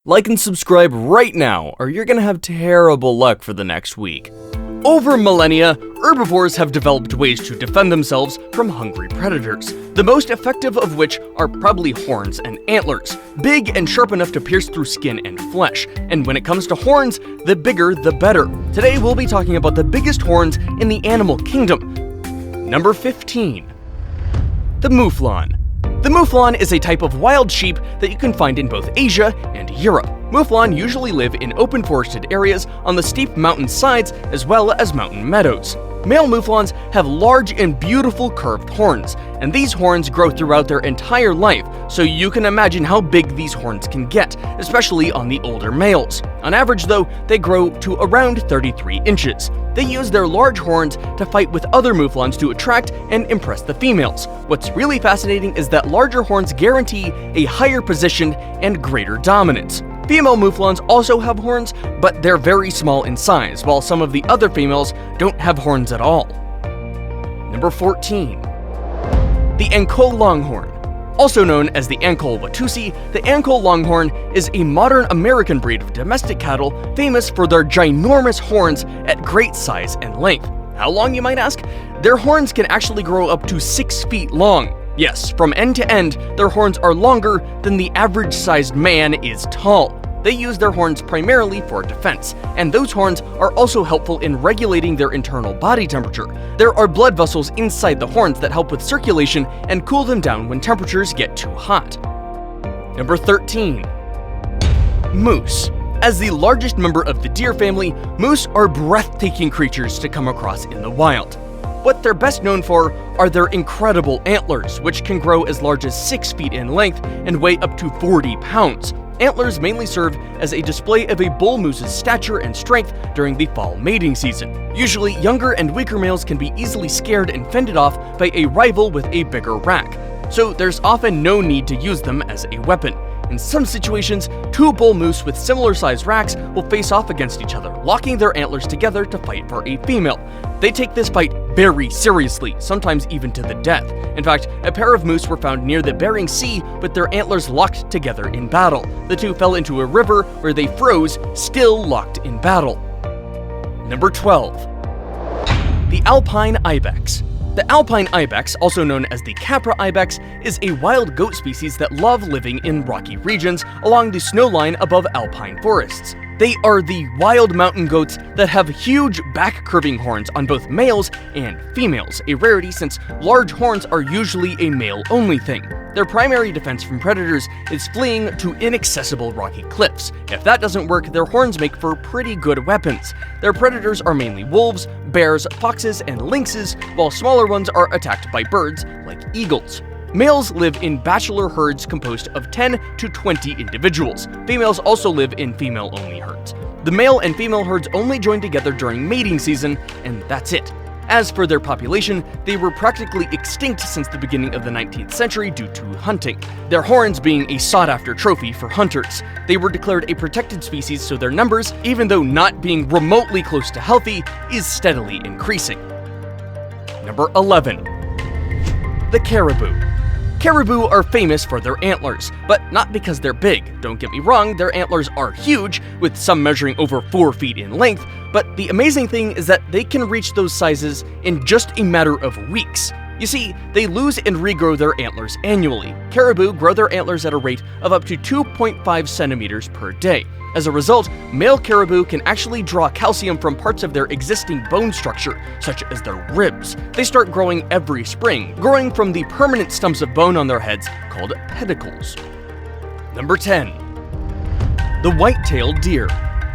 Like and subscribe right now, or you're gonna have terrible luck for the next week. Over millennia, herbivores have developed ways to defend themselves from hungry predators, the most effective of which are probably horns and antlers, big and sharp enough to pierce through skin and flesh. And when it comes to horns, the bigger the better. Today we'll be talking about the biggest horns in the animal kingdom. Number 15. The mouflon. The mouflon is a type of wild sheep that you can find in both Asia and Europe. Mouflon usually live in open forested areas on the steep mountain sides as well as mountain meadows. Male mouflons have large and beautiful curved horns, and these horns grow throughout their entire life, so you can imagine how big these horns can get, especially on the older males. On average though, they grow to around 33 inches. They use their large horns to fight with other mouflons to attract and impress the females. What's really fascinating is that larger horns guarantee a higher position and greater dominance. Female mouflons also have horns, but they're very small in size, while some of the other females don't have horns at all. Number 14. The Anco Longhorn. Also known as the Anco Watusi, the Anco Longhorn is a modern American breed of domestic cattle famous for their ginormous horns at great size and length. How long, you might ask? Their horns can actually grow up to 6 feet long. Yes, from end to end, their horns are longer than the average-sized man is tall. They use their horns primarily for defense, and those horns are also helpful in regulating their internal body temperature. There are blood vessels inside the horns that help with circulation and cool them down when temperatures get too hot. Number 13. Moose. As the largest member of the deer family, moose are breathtaking creatures to come across in the wild. What they're best known for are their incredible antlers, which can grow as large as 6 feet in length and weigh up to 40 pounds. Antlers mainly serve as a display of a bull moose's stature and strength during the fall mating season. Usually, younger and weaker males can be easily scared and fended off by a rival with a bigger rack, so there's often no need to use them as a weapon. In some situations, two bull moose with similar sized racks will face off against each other, locking their antlers together to fight for a female. They take this fight very seriously, sometimes even to the death. In fact, a pair of moose were found near the Bering Sea with their antlers locked together in battle. The two fell into a river where they froze, still locked in battle. Number 12. The Alpine Ibex. The Alpine Ibex, also known as the Capra Ibex, is a wild goat species that love living in rocky regions along the snow line above alpine forests. They are the wild mountain goats that have huge back-curving horns on both males and females, a rarity since large horns are usually a male-only thing. Their primary defense from predators is fleeing to inaccessible rocky cliffs. If that doesn't work, their horns make for pretty good weapons. Their predators are mainly wolves, bears, foxes, and lynxes, while smaller ones are attacked by birds like eagles. Males live in bachelor herds composed of 10 to 20 individuals. Females also live in female-only herds. The male and female herds only join together during mating season, and that's it. As for their population, they were practically extinct since the beginning of the 19th century due to hunting, their horns being a sought-after trophy for hunters. They were declared a protected species, so their numbers, even though not being remotely close to healthy, is steadily increasing. Number 11. The caribou. Caribou are famous for their antlers, but not because they're big. Don't get me wrong, their antlers are huge, with some measuring over 4 feet in length, but the amazing thing is that they can reach those sizes in just a matter of weeks. You see, they lose and regrow their antlers annually. Caribou grow their antlers at a rate of up to 2.5 centimeters per day. As a result, male caribou can actually draw calcium from parts of their existing bone structure, such as their ribs. They start growing every spring, growing from the permanent stumps of bone on their heads called pedicles. Number 10. The Whitetailed Deer.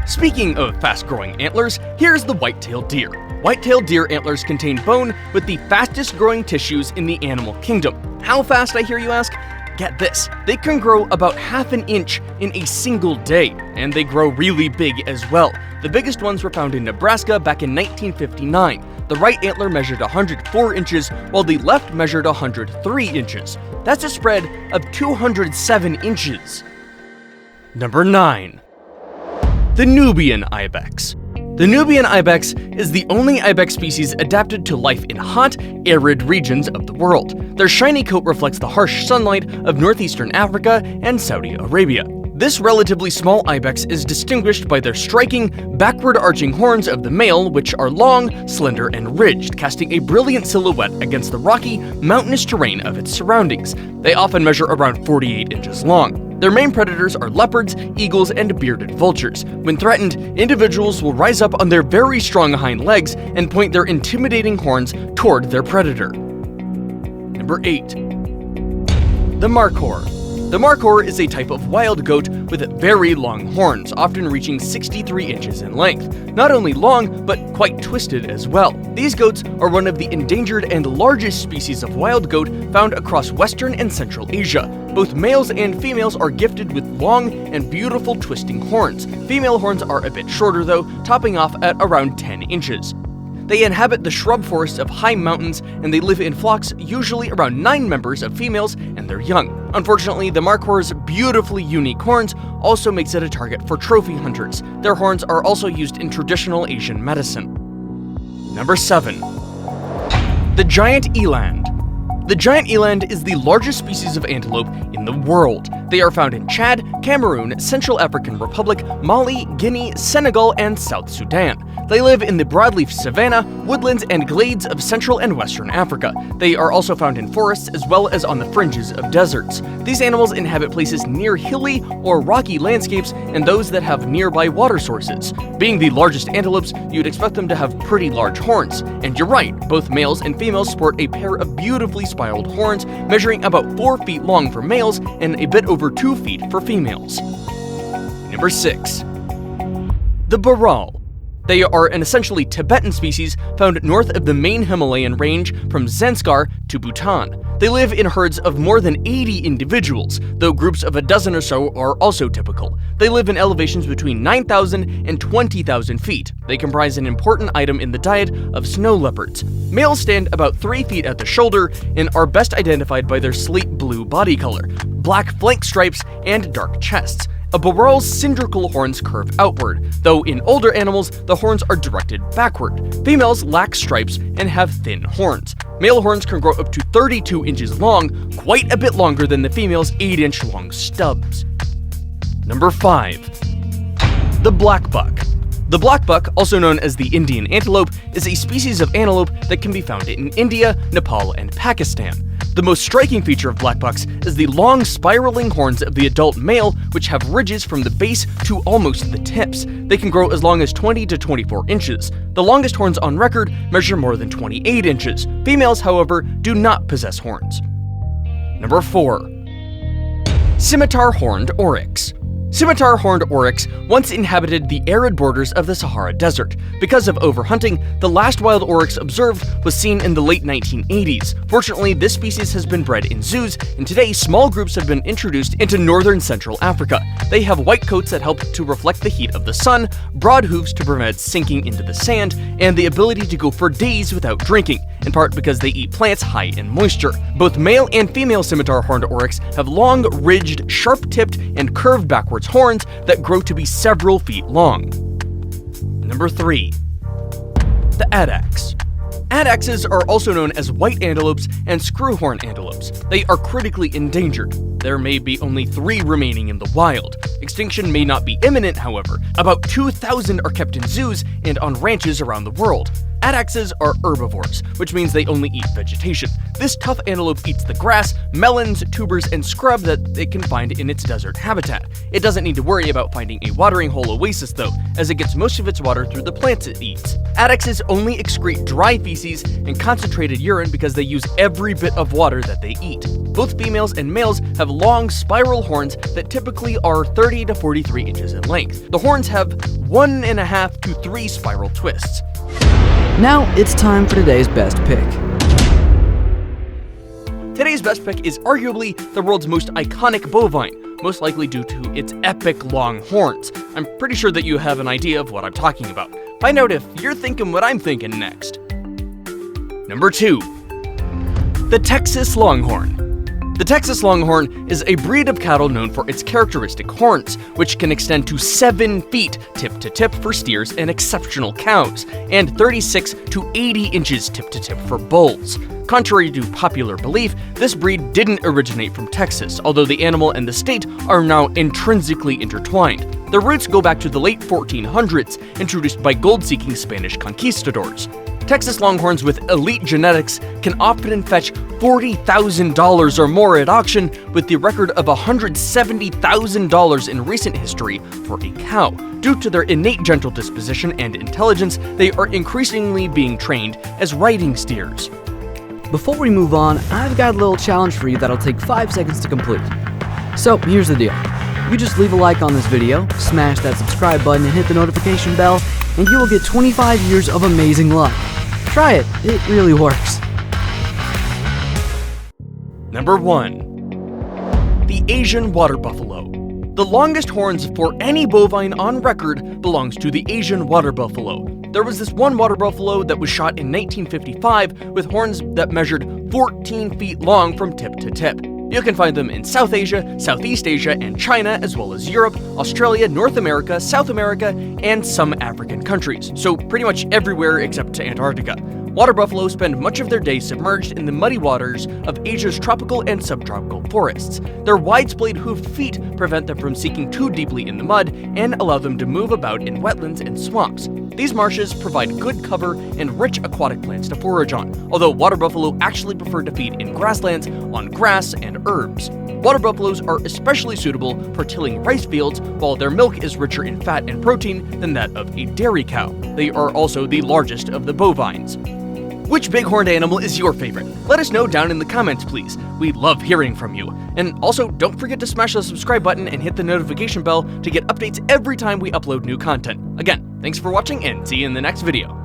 Speaking of fast-growing antlers, here's the white-tailed deer. White-tailed deer antlers contain bone with the fastest-growing tissues in the animal kingdom. How fast, I hear you ask? Get this, they can grow about half an inch in a single day, and they grow really big as well. The biggest ones were found in Nebraska back in 1959. The right antler measured 104 inches, while the left measured 103 inches. That's a spread of 207 inches. Number 9. The Nubian Ibex. The Nubian Ibex is the only ibex species adapted to life in hot, arid regions of the world. Their shiny coat reflects the harsh sunlight of northeastern Africa and Saudi Arabia. This relatively small ibex is distinguished by their striking, backward-arching horns of the male, which are long, slender, and ridged, casting a brilliant silhouette against the rocky, mountainous terrain of its surroundings. They often measure around 48 inches long. Their main predators are leopards, eagles, and bearded vultures. When threatened, individuals will rise up on their very strong hind legs and point their intimidating horns toward their predator. Number 8. The Markhor. The Markhor is a type of wild goat with very long horns, often reaching 63 inches in length. Not only long, but quite twisted as well. These goats are one of the endangered and largest species of wild goat found across Western and Central Asia. Both males and females are gifted with long and beautiful twisting horns. Female horns are a bit shorter though, topping off at around 10 inches. They inhabit the shrub forests of high mountains, and they live in flocks, usually around 9 members of females and their young. Unfortunately, the Markhor's beautifully unique horns also makes it a target for trophy hunters. Their horns are also used in traditional Asian medicine. Number 7. The giant eland. The giant eland is the largest species of antelope in the world. They are found in Chad, Cameroon, Central African Republic, Mali, Guinea, Senegal, and South Sudan. They live in the broadleaf savanna, woodlands, and glades of Central and Western Africa. They are also found in forests as well as on the fringes of deserts. These animals inhabit places near hilly or rocky landscapes and those that have nearby water sources. Being the largest antelopes, you'd expect them to have pretty large horns. And you're right, both males and females sport a pair of beautifully spiraled horns, measuring about 4 feet long for males and a bit over 2 feet for females. Number 6. The Barol. They are an essentially Tibetan species found north of the main Himalayan range from Zanskar to Bhutan. They live in herds of more than 80 individuals, though groups of a dozen or so are also typical. They live in elevations between 9,000 and 20,000 feet. They comprise an important item in the diet of snow leopards. Males stand about 3 feet at the shoulder and are best identified by their slate blue body color, black flank stripes, and dark chests. A Barol's cylindrical horns curve outward, though in older animals, the horns are directed backward. Females lack stripes and have thin horns. Male horns can grow up to 32 inches long, quite a bit longer than the female's 8-inch long stubs. Number 5. The blackbuck. The blackbuck, also known as the Indian antelope, is a species of antelope that can be found in India, Nepal, and Pakistan. The most striking feature of blackbucks is the long spiraling horns of the adult male, which have ridges from the base to almost the tips. They can grow as long as 20 to 24 inches. The longest horns on record measure more than 28 inches. Females, however, do not possess horns. Number 4. Scimitar-Horned Oryx. Scimitar-Horned Oryx once inhabited the arid borders of the Sahara Desert. Because of overhunting, the last wild oryx observed was seen in the late 1980s. Fortunately, this species has been bred in zoos, and today small groups have been introduced into northern Central Africa. They have white coats that help to reflect the heat of the sun, broad hooves to prevent sinking into the sand, and the ability to go for days without drinking, in part because they eat plants high in moisture. Both male and female Scimitar-Horned Oryx have long, ridged, sharp-tipped, and curved backwards horns that grow to be several feet long. Number 3. The Adax. Adaxes are also known as white antelopes and screwhorn antelopes. They are critically endangered. There may be only 3 remaining in the wild. Extinction may not be imminent, however. About 2,000 are kept in zoos and on ranches around the world. Adaxes are herbivores, which means they only eat vegetation. This tough antelope eats the grass, melons, tubers, and scrub that it can find in its desert habitat. It doesn't need to worry about finding a watering hole oasis though, as it gets most of its water through the plants it eats. Adaxes only excrete dry feces and concentrated urine because they use every bit of water that they eat. Both females and males have long spiral horns that typically are 30 to 43 inches in length. The horns have 1.5 to 3 spiral twists. Now it's time for today's best pick. Today's best pick is arguably the world's most iconic bovine, most likely due to its epic long horns. I'm pretty sure that you have an idea of what I'm talking about. Find out if you're thinking what I'm thinking next. Number 2. The Texas Longhorn. The Texas Longhorn is a breed of cattle known for its characteristic horns, which can extend to 7 feet tip to tip for steers and exceptional cows, and 36 to 80 inches tip to tip for bulls. Contrary to popular belief, this breed didn't originate from Texas, although the animal and the state are now intrinsically intertwined. Their roots go back to the late 1400s, introduced by gold-seeking Spanish conquistadors. Texas Longhorns with elite genetics can often fetch $40,000 or more at auction, with the record of $170,000 in recent history for a cow. Due to their innate gentle disposition and intelligence, they are increasingly being trained as riding steers. Before we move on, I've got a little challenge for you that'll take 5 seconds to complete. So here's the deal. You just leave a like on this video, smash that subscribe button and hit the notification bell, and you will get 25 years of amazing luck. Try it, it really works. Number 1. The Asian water buffalo. The longest horns for any bovine on record belongs to the Asian water buffalo. There was this one water buffalo that was shot in 1955 with horns that measured 14 feet long from tip to tip. You can find them in South Asia, Southeast Asia, and China, as well as Europe, Australia, North America, South America, and some African countries, so pretty much everywhere except to Antarctica. Water buffalo spend much of their day submerged in the muddy waters of Asia's tropical and subtropical forests. Their wide-splayed hoofed feet prevent them from sinking too deeply in the mud and allow them to move about in wetlands and swamps. These marshes provide good cover and rich aquatic plants to forage on, although water buffalo actually prefer to feed in grasslands on grass and herbs. Water buffaloes are especially suitable for tilling rice fields, while their milk is richer in fat and protein than that of a dairy cow. They are also the largest of the bovines. Which bighorned animal is your favorite? Let us know down in the comments, please. We love hearing from you. And also, don't forget to smash the subscribe button and hit the notification bell to get updates every time we upload new content. Again, thanks for watching and see you in the next video.